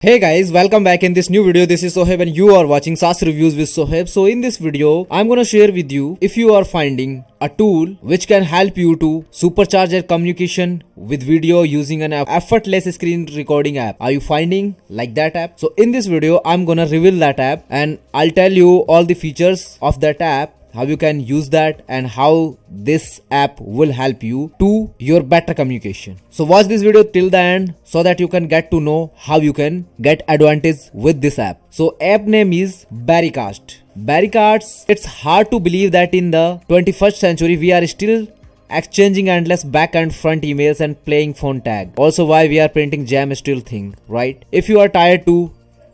Hey guys, welcome back in this new video. This is Sohaib and you are watching SaaS Reviews with Sohaib. So in this video, I'm gonna share with you if you are finding a tool which can help you to supercharge your communication with video using an effortless screen recording app. Are you finding like that app? So in this video, I'm gonna reveal that app and I'll tell you all the features of that app, how you can use that and how this app will help you to your better communication. So watch this video till the end so that you can get to know how you can get advantage with this app. So app name is Barricast. Barricast, it's hard to believe that in the 21st century we are still exchanging endless back and front emails and playing phone tag. Also why we are printing jam still thing, right? If you are tired to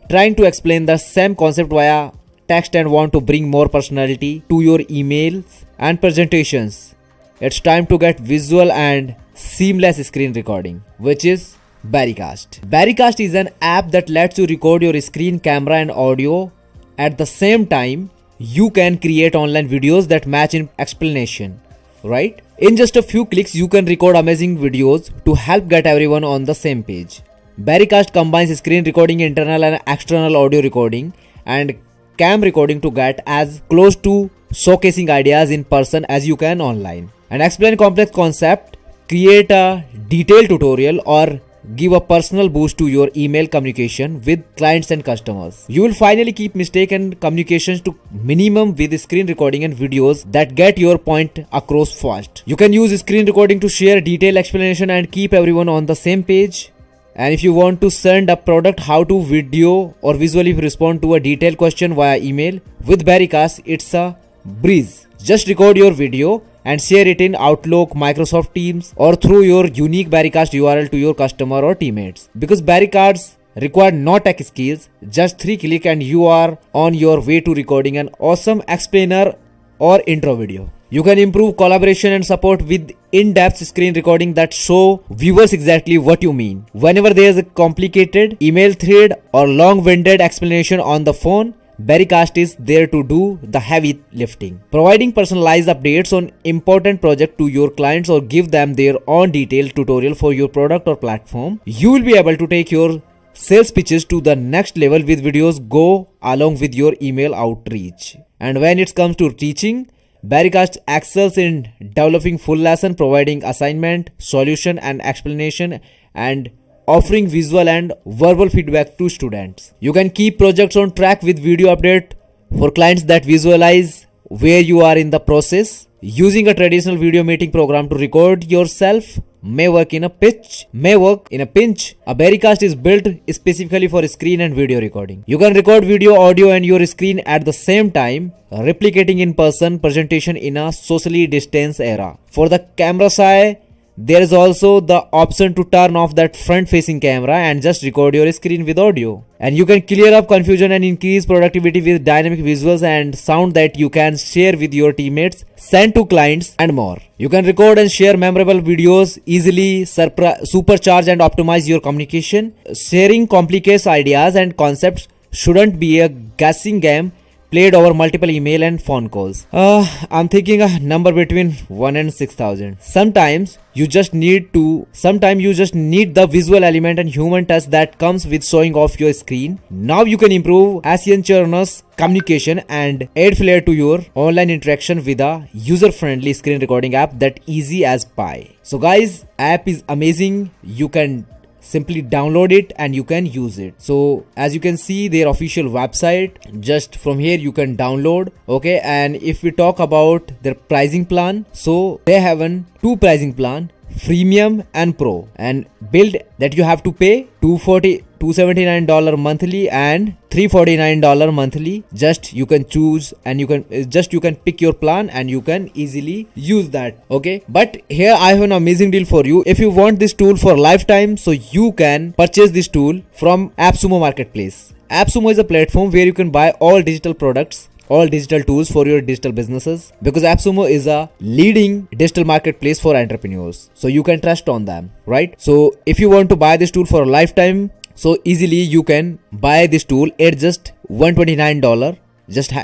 trying to explain the same concept via text and want to bring more personality to your emails and presentations, it's time to get visual and seamless screen recording, which is Barricast. Barricast is an app that lets you record your screen, camera and audio at the same time. You can create online videos that match in explanation, right? In just a few clicks, you can record amazing videos to help get everyone on the same page. Barricast combines screen recording, internal and external audio recording, and cam recording to get as close to showcasing ideas in person as you can online, and explain complex concept, create a detailed tutorial or give a personal boost to your email communication with clients and customers. You will finally keep mistake and communications to minimum with screen recording and videos that get your point across fast. You can use screen recording to share detailed explanation and keep everyone on the same page. And if you want to send a product how to video or visually respond to a detailed question via email, with Barricast it's a breeze. Just record your video and share it in Outlook, Microsoft Teams or through your unique Barricast URL to your customer or teammates. Because Barricasts require no tech skills, just 3 clicks and you are on your way to recording an awesome explainer or intro video. You can improve collaboration and support with in-depth screen recording that show viewers exactly what you mean. Whenever there is a complicated email thread or long-winded explanation on the phone, Barricast is there to do the heavy lifting, providing personalized updates on important projects to your clients or give them their own detailed tutorial for your product or platform. You will be able to take your sales pitches to the next level with videos go along with your email outreach. And when it comes to teaching, Barricast excels in developing full lesson, providing assignment, solution and explanation, and offering visual and verbal feedback to students. You can keep projects on track with video update for clients that visualize where you are in the process. Using a traditional video meeting program to record yourself may work in a pinch. A Barricast is built specifically for screen and video recording. You can record video, audio and your screen at the same time, replicating in-person presentation in a socially distanced era. For the camera side, there is also the option to turn off that front-facing camera and just record your screen with audio. And you can clear up confusion and increase productivity with dynamic visuals and sound that you can share with your teammates, send to clients and more. You can record and share memorable videos easily, supercharge and optimize your communication. Sharing complex ideas and concepts shouldn't be a guessing game played over multiple email and phone calls. I'm thinking a number between 1 and 6,000. Sometimes you just need the visual element and human touch that comes with showing off your screen. Now you can improve asynchronous communication and add flair to your online interaction with a user-friendly screen recording app that easy as pie. So guys, app is amazing. You can simply download it and you can use it. So as you can see their official website, just from here you can download. Okay, and if we talk about their pricing plan, so they have two pricing plan, freemium and pro, and build that you have to pay $279 monthly and $349 monthly. Just you can choose and you can pick your plan and you can easily use that. Okay, but here I have an amazing deal for you. If you want this tool for lifetime, so you can purchase this tool from AppSumo Marketplace. AppSumo is a platform where you can buy all digital products, all digital tools for your digital businesses, because AppSumo is a leading digital marketplace for entrepreneurs, so you can trust on them, right? So if you want to buy this tool for a lifetime, so easily you can buy this tool at just $129.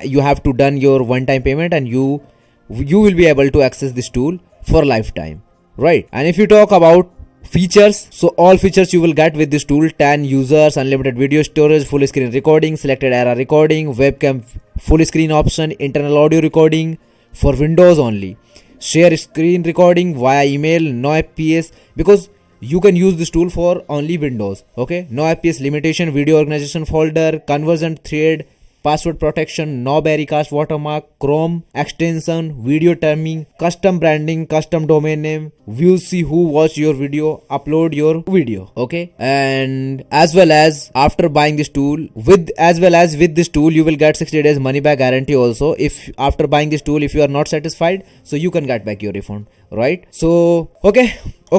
You have to done your one-time payment and you will be able to access this tool for lifetime, right? And if you talk about features. So all features you will get with this tool: 10 users, unlimited video storage, full screen recording, selected era recording, webcam full screen option, internal audio recording for Windows only, share screen recording via email, no FPS, because you can use this tool for only Windows. Okay, no FPS limitation, video organization folder, conversion thread, password protection, no Barrycast watermark, Chrome extension, video timing, custom branding, custom domain name, views, see who watched your video, upload your video. Okay, and as well as after buying this tool, with this tool you will get 60 days money back guarantee also. If after buying this tool, if you are not satisfied, so you can get back your refund, right? So okay,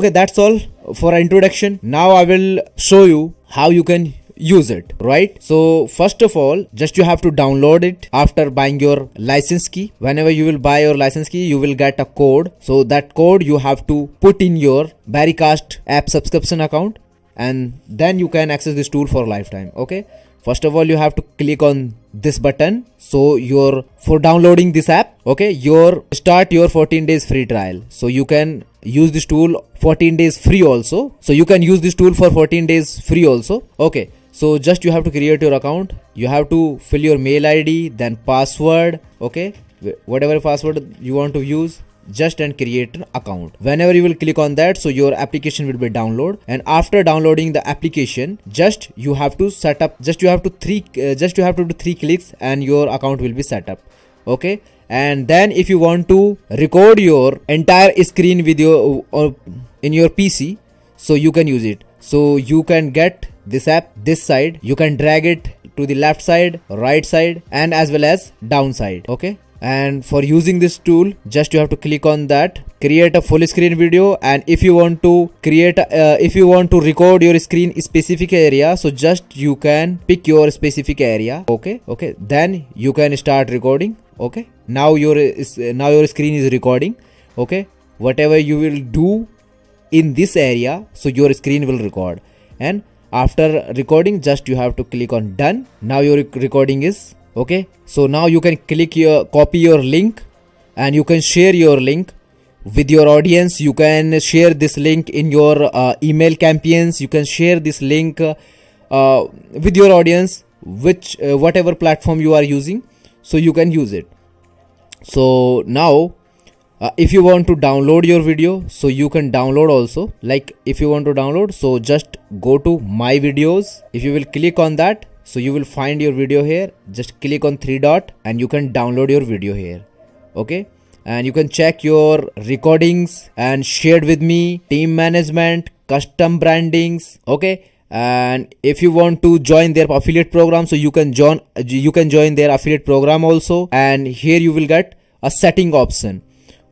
that's all for introduction. Now I will show you how you can use it, right? So first of all, just you have to download it after buying your license key. Whenever you will buy your license key, you will get a code. So that code you have to put in your Barrycast app subscription account, and then you can access this tool for lifetime. Okay, first of all you have to click on this button. So for downloading this app, okay, start your 14 days free trial. So you can use this tool 14 days free also. So you can use this tool for 14 days free also. Okay, so just you have to create your account. You have to fill your mail ID, then password. Okay, whatever password you want to use, just and create an account. Whenever you will click on that, so your application will be download, and after downloading the application, just you have to set up, just you have to do 3 clicks and your account will be set up. Okay, and then if you want to record your entire screen video in your PC, so you can use it. So you can get this app this side, you can drag it to the left side, right side, and as well as down side. Okay, and for using this tool, just you have to click on that, create a full screen video, and if you want to record your screen specific area, so just you can pick your specific area. Okay, then you can start recording. Okay, now your screen is recording. Okay, whatever you will do in this area, so your screen will record, and after recording, just you have to click on done. Now your recording is okay. So now you can copy your link, and you can share your link with your audience. You can share this link in your email campaigns. You can share this link with your audience, whatever platform you are using, so you can use it. So now if you want to download your video, so you can download also. Like if you want to download, so just go to my videos. If you will click on that, so you will find your video here. Just click on 3 dot and you can download your video here. Okay, and you can check your recordings and shared with me, team management, custom brandings. Okay, and if you want to join their affiliate program, so you can join their affiliate program also. And here you will get a setting option.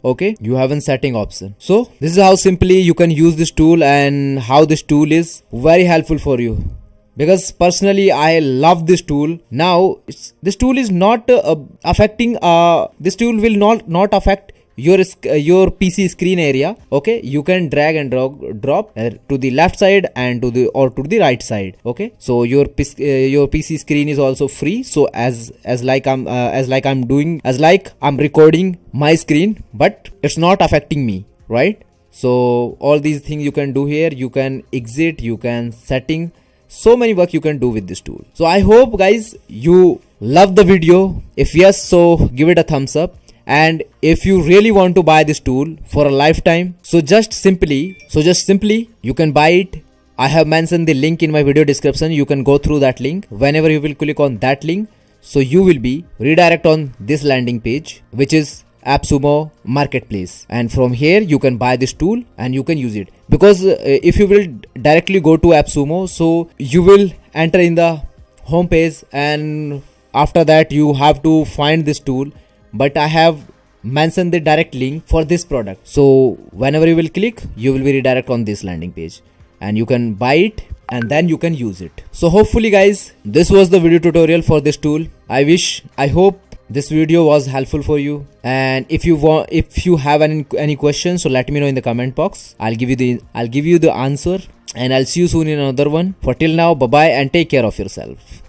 Okay, you have a setting option. So this is how simply you can use this tool, and how this tool is very helpful for you, because personally I love this tool. Now this tool is not affecting this tool will not affect your PC screen area. Okay, you can drag and drop to the left side and to the right side. Okay, so your PC screen is also free. So as I'm recording my screen, but it's not affecting me, right? So all these things you can do here. You can exit, you can setting, so many work you can do with this tool. So I hope guys you love the video. If yes, so give it a thumbs up. And if you really want to buy this tool for a lifetime, so just simply you can buy it. I have mentioned the link in my video description. You can go through that link. Whenever you will click on that link, so you will be redirect on this landing page, which is AppSumo Marketplace, and from here you can buy this tool and you can use it. Because if you will directly go to AppSumo, so you will enter in the home page, and after that you have to find this tool. But I have mentioned the direct link for this product, so whenever you will click, you will be redirect on this landing page, and you can buy it and then you can use it. So hopefully guys, this was the video tutorial for this tool. I hope this video was helpful for you, and if you have any questions, so let me know in the comment box. I'll give you the answer, and I'll see you soon in another one. For till now, bye bye and take care of yourself.